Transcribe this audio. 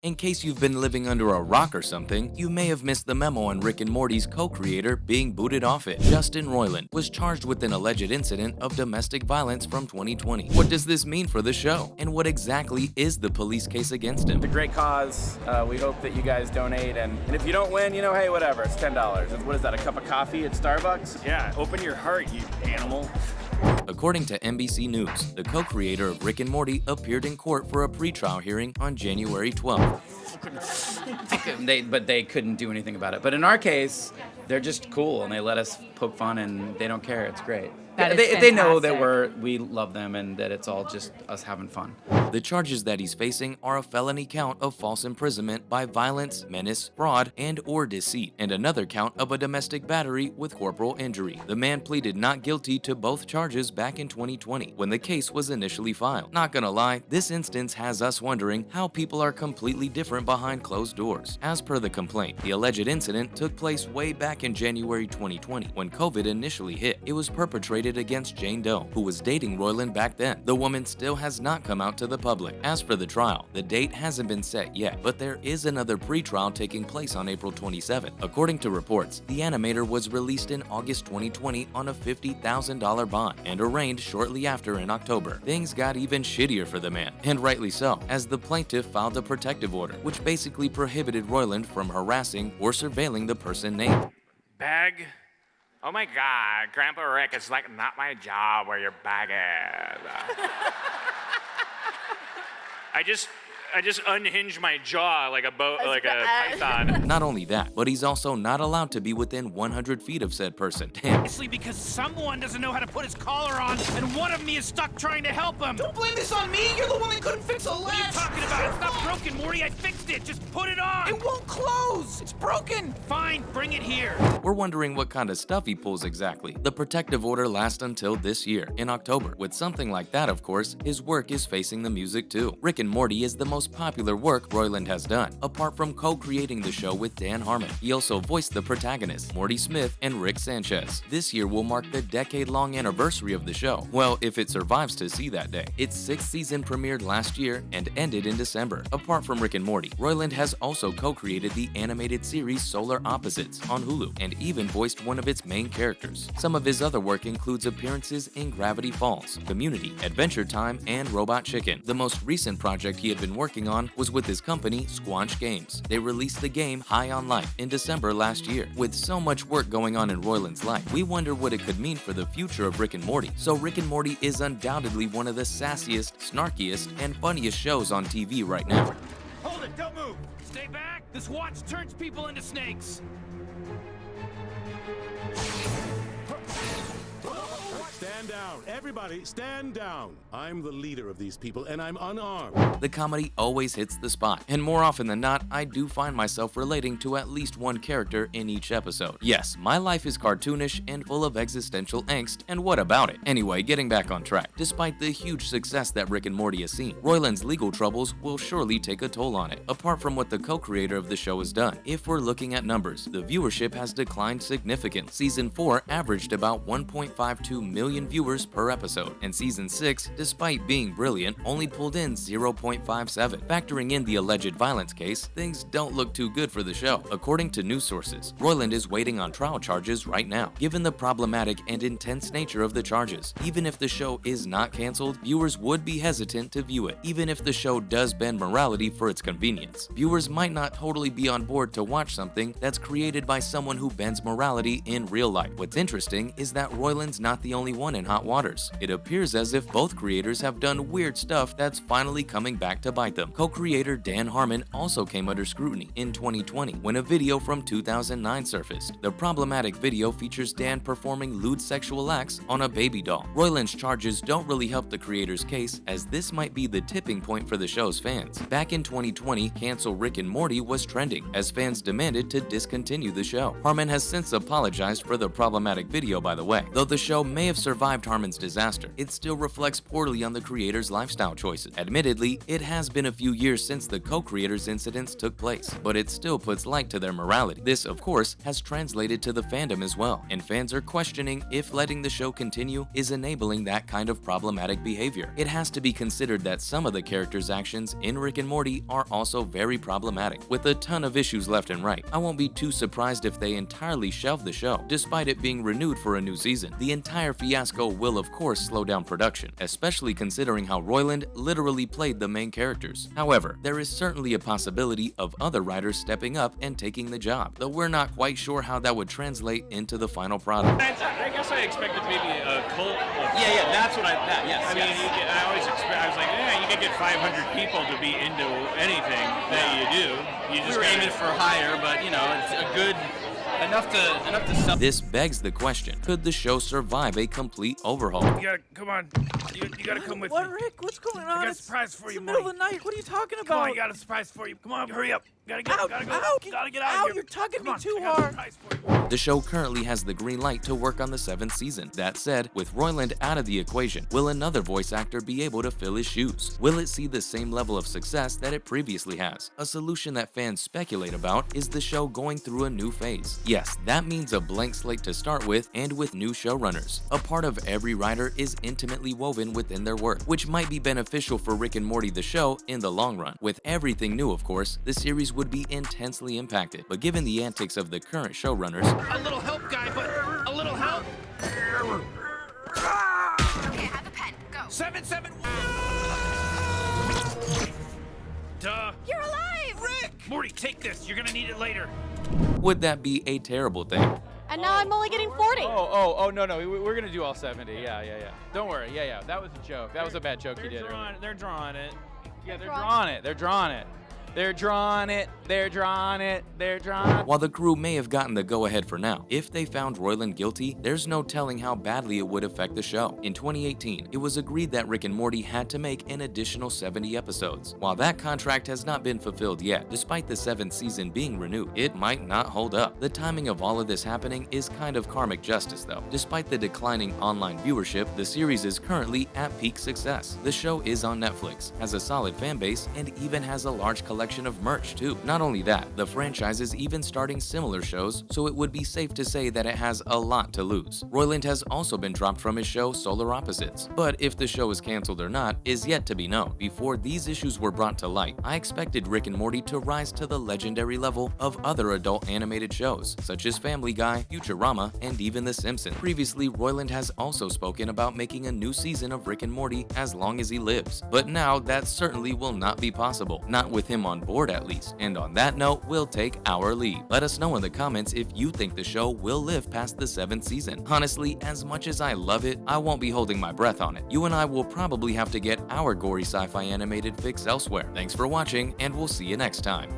In case you've been living under a rock or something, you may have missed the memo on Rick and Morty's co-creator being booted off it. Justin Roiland was charged with an alleged incident of domestic violence from 2020. What does this mean for the show? And what exactly is the police case against him? It's a great cause. We hope that you guys donate, and if you don't win, hey, whatever, it's $10. What is that, a cup of coffee at Starbucks? Yeah, open your heart, you animal. According to NBC News, the co-creator of Rick and Morty appeared in court for a pretrial hearing on January 12th. But they couldn't do anything about it. But in our case, they're just cool, and they let us poke fun, and they don't care. It's great. They know that we love them and that it's all just us having fun. The charges that he's facing are a felony count of false imprisonment by violence, menace, fraud, and/or deceit, and another count of a domestic battery with corporal injury. The man pleaded not guilty to both charges back in 2020 when the case was initially filed. Not gonna lie, this instance has us wondering how people are completely different behind closed doors. As per the complaint, the alleged incident took place way back in January 2020 when COVID initially hit. It was perpetrated against Jane Doe, who was dating Roiland back then. The woman still has not come out to the public. As for the trial, the date hasn't been set yet, but there is another pre-trial taking place on April 27. According to reports, the animator was released in August 2020 on a $50,000 bond and arraigned shortly after in October. Things got even shittier for the man, and rightly so, as the plaintiff filed a protective order, which basically prohibited Roiland from harassing or surveilling the person named. Bag? Oh my God, Grandpa Rick, it's like not my job where your bag is. I just unhinged my jaw like a python. Not only that, but he's also not allowed to be within 100 feet of said person. Damn. Honestly, because someone doesn't know how to put his collar on, and one of me is stuck trying to help him. Don't blame this on me. You're the one that couldn't fix a latch. What are you talking about? It's not broken, Morty. I fixed it. Just put it on. It won't close. It's broken. Fine, bring it here. We're wondering what kind of stuff he pulls exactly. The protective order lasts until this year, in October. With something like that, of course, his work is facing the music too. Rick and Morty is the most popular work Roiland has done, apart from co-creating the show with Dan Harmon. He also voiced the protagonists, Morty Smith and Rick Sanchez. This year will mark the decade-long anniversary of the show. Well, if it survives to see that day. Its 6th season premiered last year and ended in December. Apart from Rick and Morty, Roiland has also co-created the animated series Solar Opposites on Hulu and even voiced one of its main characters. Some of his other work includes appearances in Gravity Falls, Community, Adventure Time, and Robot Chicken. The most recent project he had been working on was with his company, Squanch Games. They released the game High on Life in December last year. With so much work going on in Roiland's life, we wonder what it could mean for the future of Rick and Morty. So Rick and Morty is undoubtedly one of the sassiest, snarkiest, and funniest shows on TV right now. Hold it, don't move. Stay back. This watch turns people into snakes. Stand down. Everybody, stand down. I'm the leader of these people, and I'm unarmed. The comedy always hits the spot, and more often than not, I do find myself relating to at least one character in each episode. Yes, my life is cartoonish and full of existential angst, and what about it? Anyway, getting back on track. Despite the huge success that Rick and Morty has seen, Roiland's legal troubles will surely take a toll on it, apart from what the co-creator of the show has done. If we're looking at numbers, the viewership has declined significantly. Season 4 averaged about 1.52 million viewers per episode, and Season 6, despite being brilliant, only pulled in 0.57. Factoring in the alleged violence case, things don't look too good for the show. According to news sources, Roiland is waiting on trial charges right now. Given the problematic and intense nature of the charges, even if the show is not canceled, viewers would be hesitant to view it. Even if the show does bend morality for its convenience, viewers might not totally be on board to watch something that's created by someone who bends morality in real life. What's interesting is that Roiland's not the only one in hot waters. It appears as if both creators have done weird stuff that's finally coming back to bite them. Co-creator Dan Harmon also came under scrutiny in 2020 when a video from 2009 surfaced. The problematic video features Dan performing lewd sexual acts on a baby doll. Roiland's charges don't really help the creator's case, as this might be the tipping point for the show's fans. Back in 2020, cancel Rick and Morty was trending, as fans demanded to discontinue the show. Harmon has since apologized for the problematic video, by the way, though the show may have survived Harmon's disaster, it still reflects poorly on the creator's lifestyle choices. Admittedly, it has been a few years since the co-creators' incidents took place, but it still puts light to their morality. This, of course, has translated to the fandom as well, and fans are questioning if letting the show continue is enabling that kind of problematic behavior. It has to be considered that some of the characters' actions in Rick and Morty are also very problematic, with a ton of issues left and right. I won't be too surprised if they entirely shelve the show, despite it being renewed for a new season. The entire fiasco will of course slow down production, especially considering how Roiland literally played the main characters. However, there is certainly a possibility of other writers stepping up and taking the job, though we're not quite sure how that would translate into the final product. I guess I expected maybe a cult. Yeah, that's what yes. I mean, I always expect. I was like, yeah, you can get 500 people to be into anything that you do. We were aiming for higher, but you know, it's a good enough to sell. This begs the question: could the show survive a complete overhaul? You gotta come on. You gotta come with What, me. Rick? What's going on? I got a surprise for It's you, the middle of Morty. the night. What are you talking Come about? on, I got a surprise for you. Come on, hurry up. Gotta go. Ow, Gotta go. ow, Gotta get out ow, of here. you're tugging Come me on, too I got a hard. surprise for you. The show currently has the green light to work on the 7th season. That said, with Roiland out of the equation, will another voice actor be able to fill his shoes? Will it see the same level of success that it previously has? A solution that fans speculate about is the show going through a new phase. Yes, that means a blank slate to start with and with new showrunners. A part of every writer is intimately woven within their work, which might be beneficial for Rick and Morty the show in the long run. With everything new, of course, the series would be intensely impacted, but given the antics of the current showrunners, A little help, guy, but a little help. Okay, have a pen. Go. 7-7. Duh. You're alive! Rick! Morty, take this. You're gonna need it later. would that be a terrible thing? And now I'm only getting 40. Oh, no, we're gonna do all 70. Yeah. Don't worry. Yeah. That was a joke. That was a bad joke you did. They're drawing it. Yeah, they're drawing it. They're drawing it. While the crew may have gotten the go-ahead for now, if they found Roiland guilty, there's no telling how badly it would affect the show. In 2018, it was agreed that Rick and Morty had to make an additional 70 episodes. While that contract has not been fulfilled yet, despite the 7th season being renewed, it might not hold up. The timing of all of this happening is kind of karmic justice though. Despite the declining online viewership, the series is currently at peak success. The show is on Netflix, has a solid fan base, and even has a large collection of merch too. Not only that, the franchise is even starting similar shows, so it would be safe to say that it has a lot to lose. Roiland has also been dropped from his show Solar Opposites, but if the show is cancelled or not is yet to be known. Before these issues were brought to light, I expected Rick and Morty to rise to the legendary level of other adult animated shows, such as Family Guy, Futurama, and even The Simpsons. Previously, Roiland has also spoken about making a new season of Rick and Morty as long as he lives, but now that certainly will not be possible, not with him on board at least. And on that note, we'll take our leave. Let us know in the comments if you think the show will live past the 7th season. Honestly, as much as I love it, I won't be holding my breath on it. You and I will probably have to get our gory sci-fi animated fix elsewhere. Thanks for watching, and we'll see you next time.